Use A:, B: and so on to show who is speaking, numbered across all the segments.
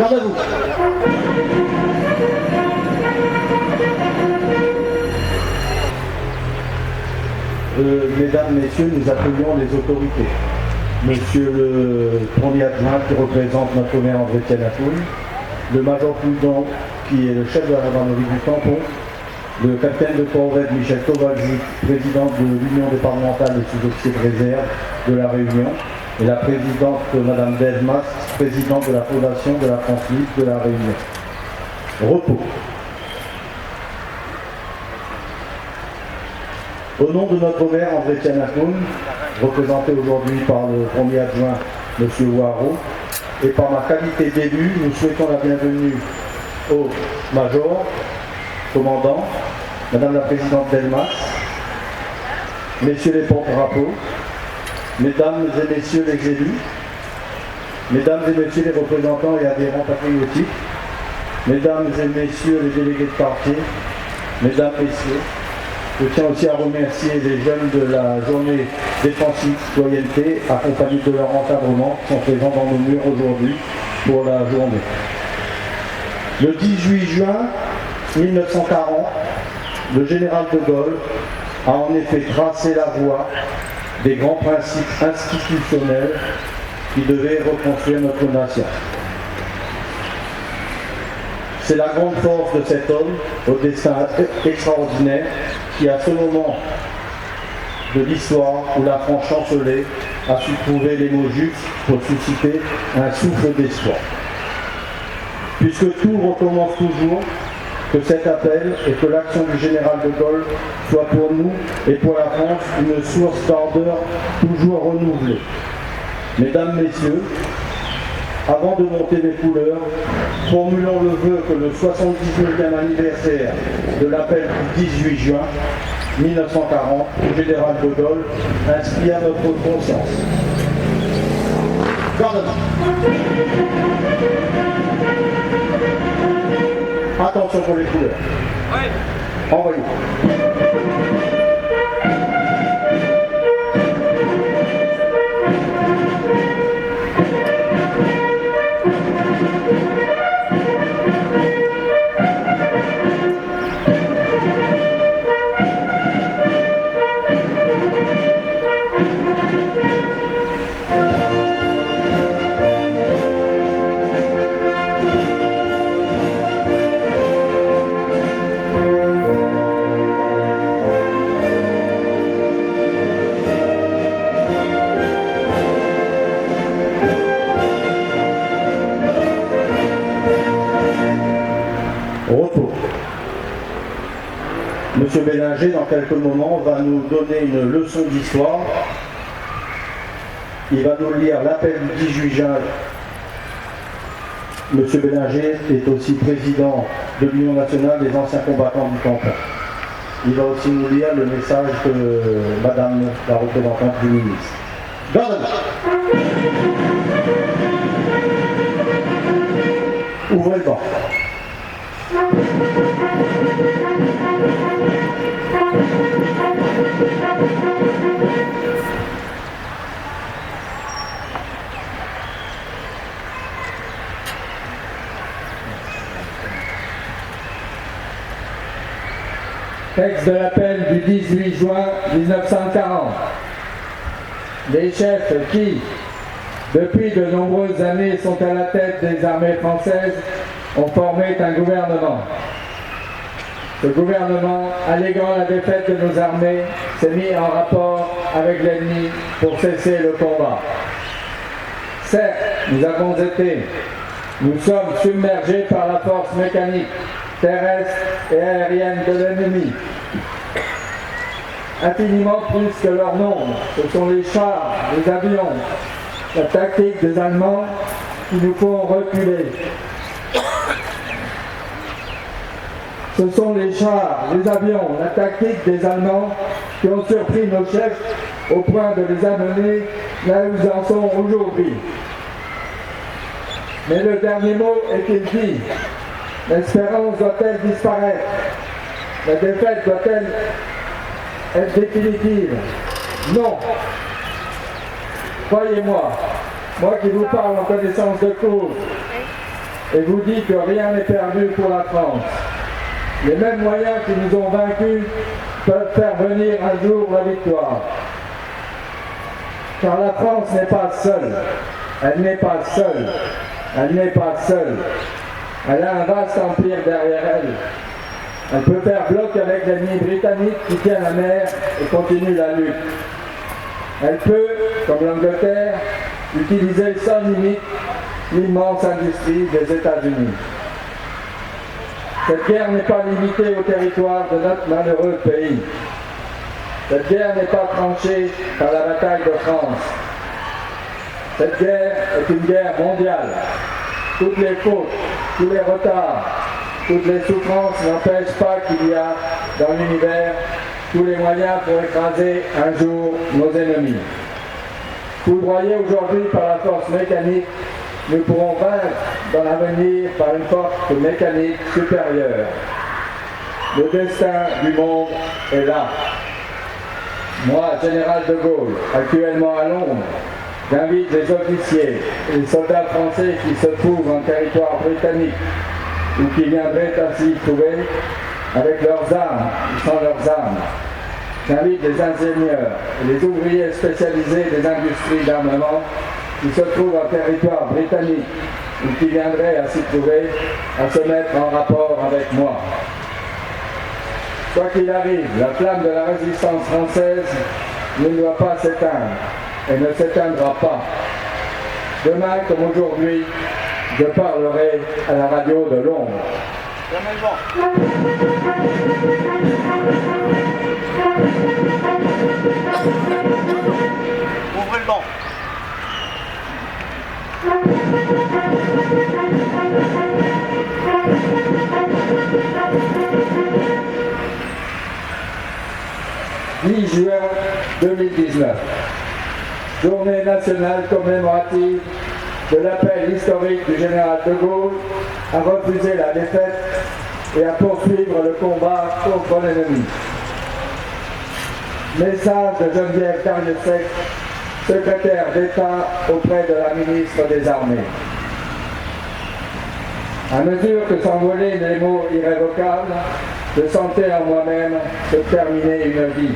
A: Garde à vous. Mesdames, Messieurs, nous appelions les autorités. Monsieur le premier adjoint qui représente notre maire André-Étienne Akoun, le major Poudon qui est le chef de la gendarmerie du Tampon, le capitaine de corvette Michel Kovaljuk, président de l'Union départementale des sous-officiers de réserve de la Réunion, et la présidente Madame Delmas, présidente de la Fondation de la France Libre de la Réunion. Repos. Au nom de notre maire André-Étienne Akoun, représenté aujourd'hui par le premier adjoint M. Ouaro, et par ma qualité d'élu, nous souhaitons la bienvenue au major, commandant, Madame la présidente Delmas, messieurs les porte-drapeaux, mesdames et messieurs les élus, mesdames et messieurs les représentants et adhérents patriotiques, mesdames et messieurs les délégués de quartier, mesdames, messieurs, je tiens aussi à remercier les jeunes de la journée défensive citoyenneté, accompagnés de leur encadrement, qui sont présents dans nos murs aujourd'hui pour la journée. Le 18 juin 1940, le général de Gaulle a en effet tracé la voie des grands principes institutionnels qui devaient reconstruire notre nation. C'est la grande force de cet homme, au destin extraordinaire, qui à ce moment de l'histoire où la France chancelait a su trouver les mots justes pour susciter un souffle d'espoir. Puisque tout recommence toujours, que cet appel et que l'action du général de Gaulle soit pour nous et pour la France une source d'ardeur toujours renouvelée. Mesdames, Messieurs, avant de monter les couleurs, formulons le vœu que le 79e anniversaire de l'appel du 18 juin 1940 du général de Gaulle inspire notre conscience. Gardement. Attention pour les couleurs. Oui. Envoyez. Repos. Monsieur Bélinger, dans quelques moments, va nous donner une leçon d'histoire. Il va nous lire l'appel du 18 juin. Monsieur Bélinger est aussi président de l'Union nationale des anciens combattants du Tampon. Il va aussi nous lire le message de Madame la représentante du ministre. Gardez-moi. Ouvrez le banc.
B: Texte de l'appel du 18 juin 1940. Les chefs qui, depuis de nombreuses années, sont à la tête des armées françaises, ont formé un gouvernement. Ce gouvernement, alléguant la défaite de nos armées, s'est mis en rapport avec l'ennemi pour cesser le combat. Certes, nous sommes submergés par la force mécanique, terrestre et aérienne de l'ennemi. Infiniment plus que leur nombre, ce sont les chars, les avions, la tactique des Allemands qui nous font reculer. Ce sont les chars, les avions, la tactique des Allemands qui ont surpris nos chefs au point de les amener là où ils en sont aujourd'hui. Mais le dernier mot est-il dit? L'espérance doit-elle disparaître? La défaite doit-elle être définitive? Non. Croyez-moi, moi qui vous parle en connaissance de cause, et vous dit que rien n'est perdu pour la France. Les mêmes moyens qui nous ont vaincus peuvent faire venir un jour la victoire. Car la France n'est pas seule. Elle n'est pas seule. Elle n'est pas seule. Elle a un vaste empire derrière elle. Elle peut faire bloc avec l'ennemi britannique qui tient la mer et continue la lutte. Elle peut, comme l'Angleterre, utiliser sans limite l'immense industrie des États-Unis. Cette guerre n'est pas limitée au territoire de notre malheureux pays. Cette guerre n'est pas tranchée par la bataille de France. Cette guerre est une guerre mondiale. Toutes les fautes, tous les retards, toutes les souffrances n'empêchent pas qu'il y a dans l'univers tous les moyens pour écraser un jour nos ennemis. Foudroyés aujourd'hui par la force mécanique, nous pourrons vaincre dans l'avenir par une force mécanique supérieure. Le destin du monde est là. Moi, général de Gaulle, actuellement à Londres, j'invite les officiers et les soldats français qui se trouvent en territoire britannique ou qui viendraient ainsi y trouver, avec leurs armes ou sans leurs armes. J'invite les ingénieurs et les ouvriers spécialisés des industries d'armement qui se trouvent en territoire britannique ou qui viendraient à s'y trouver, à se mettre en rapport avec moi. Quoi qu'il arrive, la flamme de la résistance française ne doit pas s'éteindre et ne s'éteindra pas. Demain comme aujourd'hui, je parlerai à la radio de Londres.
C: Ouvrez le banc.
B: 10 juin 2019, journée nationale commémorative de l'appel historique du général de Gaulle à refuser la défaite et à poursuivre le combat contre l'ennemi. Message de Geneviève Darrieussecq, secrétaire d'État auprès de la ministre des Armées. À mesure que s'envolaient les mots irrévocables, je sentais en moi-même se terminer une vie,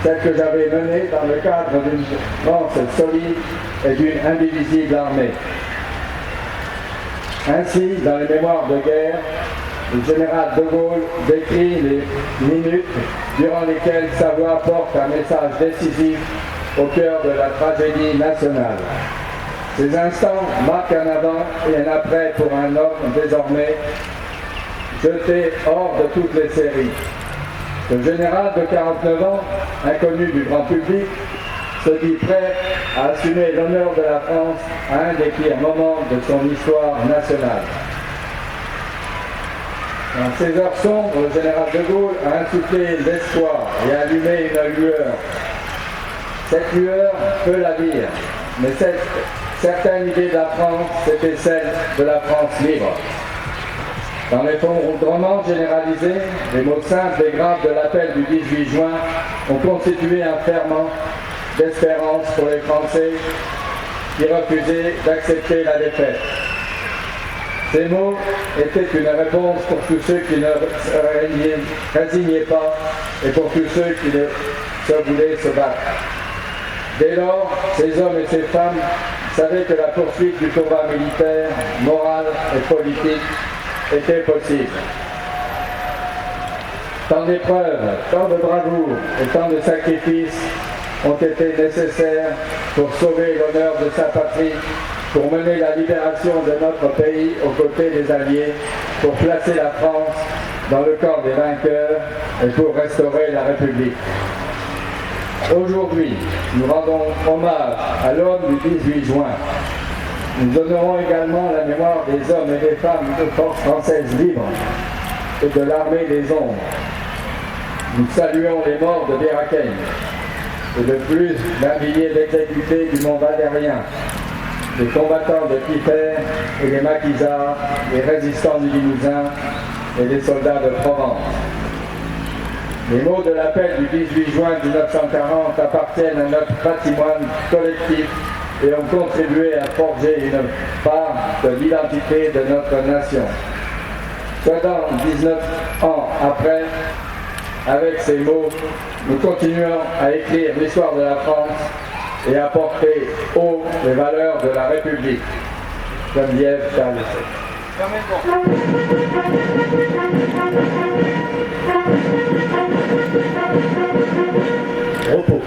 B: celle que j'avais menée dans le cadre d'une France solide et d'une indivisible armée. Ainsi, dans les mémoires de guerre, le général de Gaulle décrit les minutes durant lesquelles sa voix porte un message décisif au cœur de la tragédie nationale. Ces instants marquent un avant et un après pour un homme désormais jeté hors de toutes les séries. Le général de 49 ans, inconnu du grand public, se dit prêt à assumer l'honneur de la France à un des pires moments de son histoire nationale. Dans ces heures sombres, le général de Gaulle a insufflé l'espoir et allumé une lueur. Cette lueur peut la dire, mais cette certaine idée de la France, c'était celle de la France libre. Dans l'effondrement généralisé, les mots simples et graves de l'appel du 18 juin ont constitué un ferment d'espérance pour les Français qui refusaient d'accepter la défaite. Ces mots étaient une réponse pour tous ceux qui ne se résignaient pas et pour tous ceux qui voulaient se battre. Dès lors, ces hommes et ces femmes savaient que la poursuite du combat militaire, moral et politique était possible. Tant d'épreuves, tant de bravoure et tant de sacrifices ont été nécessaires pour sauver l'honneur de sa patrie, pour mener la libération de notre pays aux côtés des Alliés, pour placer la France dans le camp des vainqueurs et pour restaurer la République. Aujourd'hui, nous rendons hommage à l'homme du 18 juin. Nous honorons également la mémoire des hommes et des femmes de forces françaises libres et de l'armée des ombres. Nous saluons les morts de Béraken et de plus d'un millier d'exécutés du Mont Valérien, les combattants de Kiefer et les maquisards, les résistants du Limousin et les soldats de Provence. Les mots de l'appel du 18 juin 1940 appartiennent à notre patrimoine collectif et ont contribué à forger une part de l'identité de notre nation. 19 ans après, avec ces mots, nous continuons à écrire l'histoire de la France et à porter haut les valeurs de la République. Geneviève Carlesset.
A: Repos.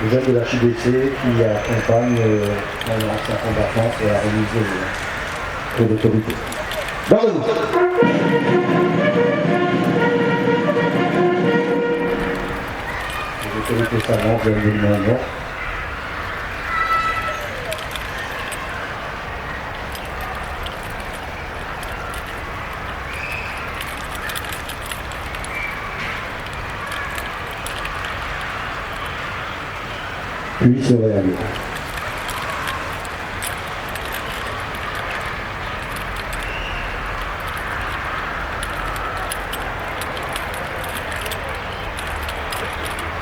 A: Le jeune de l'Archidécé qui accompagne mon ancien combattant et a remis de l'autorité. Bravo. Les autorités savantes viennent de l'Union. Puis se réaliser.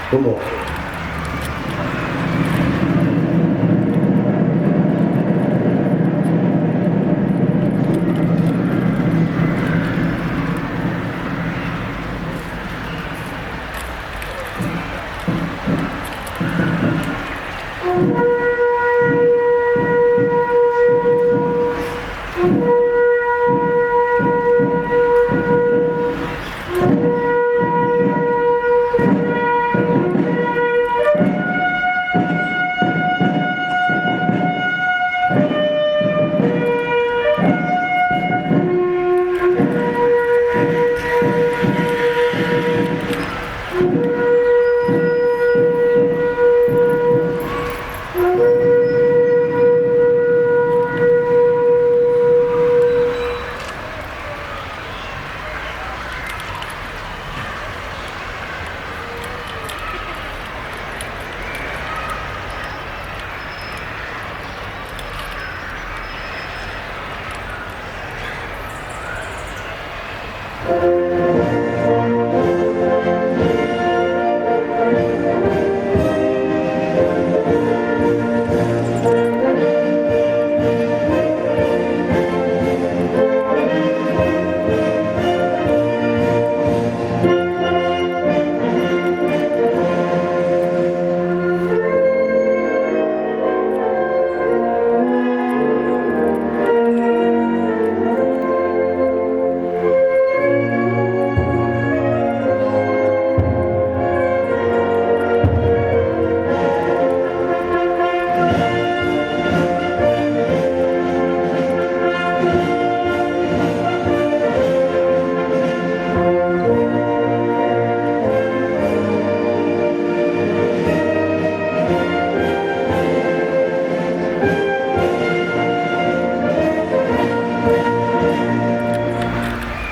A: Comment?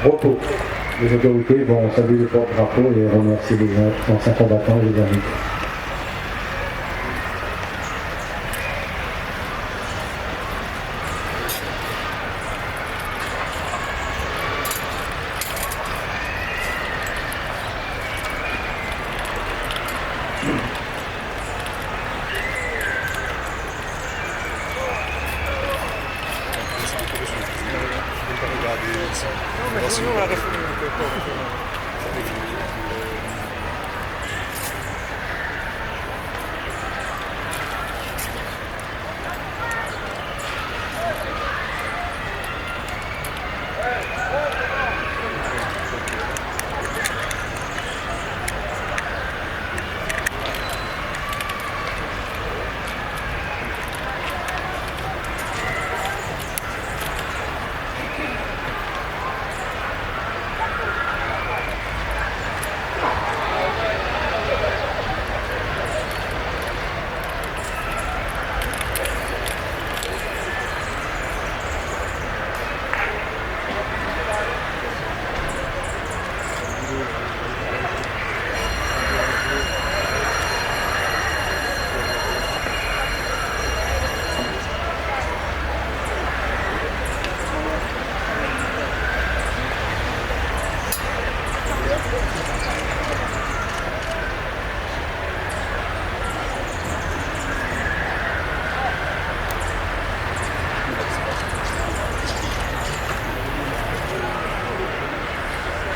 A: Repos. Les autorités vont saluer le porte-drapeau et remercier les anciens combattants et les invités.
C: Sinon, on a réfléchi.